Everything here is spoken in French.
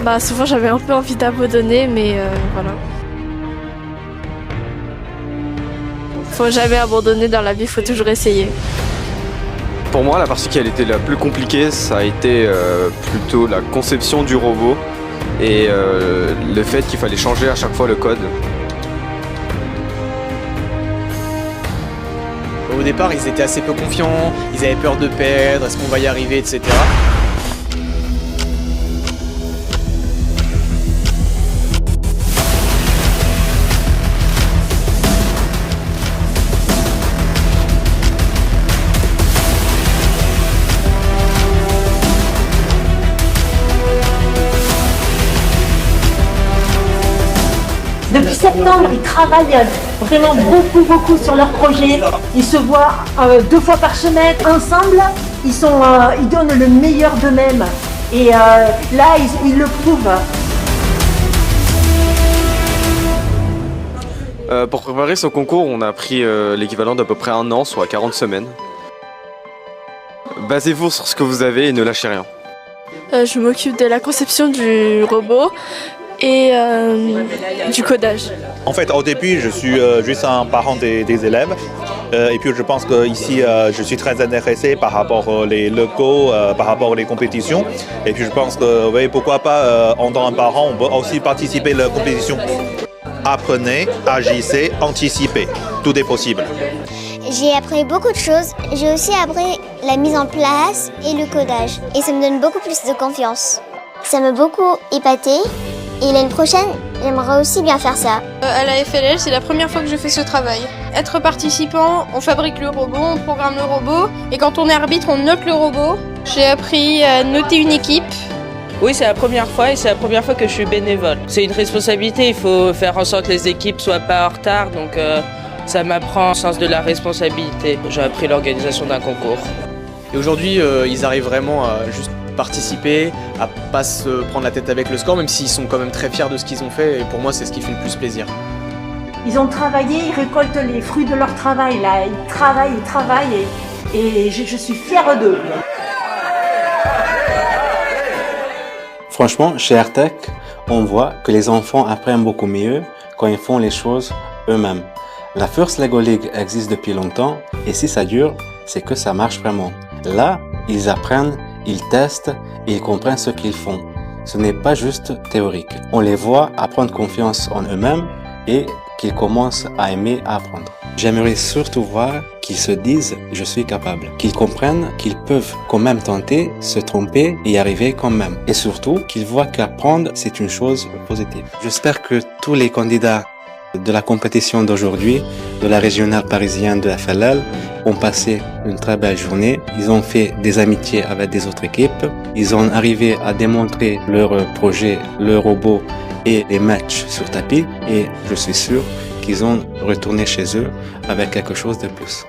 Bah souvent j'avais un peu envie d'abandonner, mais voilà. Faut jamais abandonner dans la vie, faut toujours essayer. Pour moi, la partie qui a été la plus compliquée, ça a été plutôt la conception du robot et le fait qu'il fallait changer à chaque fois le code. Au départ, ils étaient assez peu confiants, ils avaient peur de perdre, est-ce qu'on va y arriver, etc. Depuis septembre, ils travaillent vraiment beaucoup sur leur projet. Ils se voient 2 fois par semaine ensemble. Ils donnent le meilleur d'eux-mêmes. Et là, ils le prouvent. Pour préparer ce concours, on a pris l'équivalent d'à peu près 1 an, soit 40 semaines. Basez-vous sur ce que vous avez et ne lâchez rien. Je m'occupe de la conception du robot et du codage. En fait, au début, je suis juste un parent des élèves. Et puis, je pense qu'ici, je suis très intéressé par rapport aux locaux, par rapport aux compétitions. Et puis, je pense que, oui, pourquoi pas, en tant que parent, on peut aussi participer à la compétition. Apprenez, agissez, anticipez. Tout est possible. J'ai appris beaucoup de choses. J'ai aussi appris la mise en place et le codage. Et ça me donne beaucoup plus de confiance. Ça m'a beaucoup épaté. Et l'année prochaine, j'aimerais aussi bien faire ça. À la FLL, c'est la première fois que je fais ce travail. Être participant, on fabrique le robot, on programme le robot. Et quand on est arbitre, on note le robot. J'ai appris à noter une équipe. Oui, c'est la première fois et c'est la première fois que je suis bénévole. C'est une responsabilité, il faut faire en sorte que les équipes soient pas en retard, donc ça m'apprend le sens de la responsabilité. J'ai appris l'organisation d'un concours. Et aujourd'hui, ils arrivent vraiment à juste participer, à pas se prendre la tête avec le score, même s'ils sont quand même très fiers de ce qu'ils ont fait. Et pour moi, c'est ce qui fait le plus plaisir. Ils ont travaillé, ils récoltent les fruits de leur travail. Là. Ils travaillent et je suis fière d'eux. Franchement, chez AirTech, on voit que les enfants apprennent beaucoup mieux quand ils font les choses eux-mêmes. La First Lego League existe depuis longtemps et si ça dure, c'est que ça marche vraiment. Là, ils apprennent, ils testent et ils comprennent ce qu'ils font. Ce n'est pas juste théorique. On les voit apprendre confiance en eux-mêmes et qu'ils commencent à aimer apprendre. J'aimerais surtout voir qu'ils se disent « je suis capable », qu'ils comprennent qu'ils peuvent quand même tenter, se tromper et y arriver quand même. Et surtout qu'ils voient qu'apprendre c'est une chose positive. J'espère que tous les candidats de la compétition d'aujourd'hui, de la régionale parisienne de FLL, ont passé une très belle journée. Ils ont fait des amitiés avec des autres équipes. Ils ont arrivé à démontrer leur projet, leur robot et les matchs sur tapis. Et je suis sûr qu'ils ont retourné chez eux avec quelque chose de plus.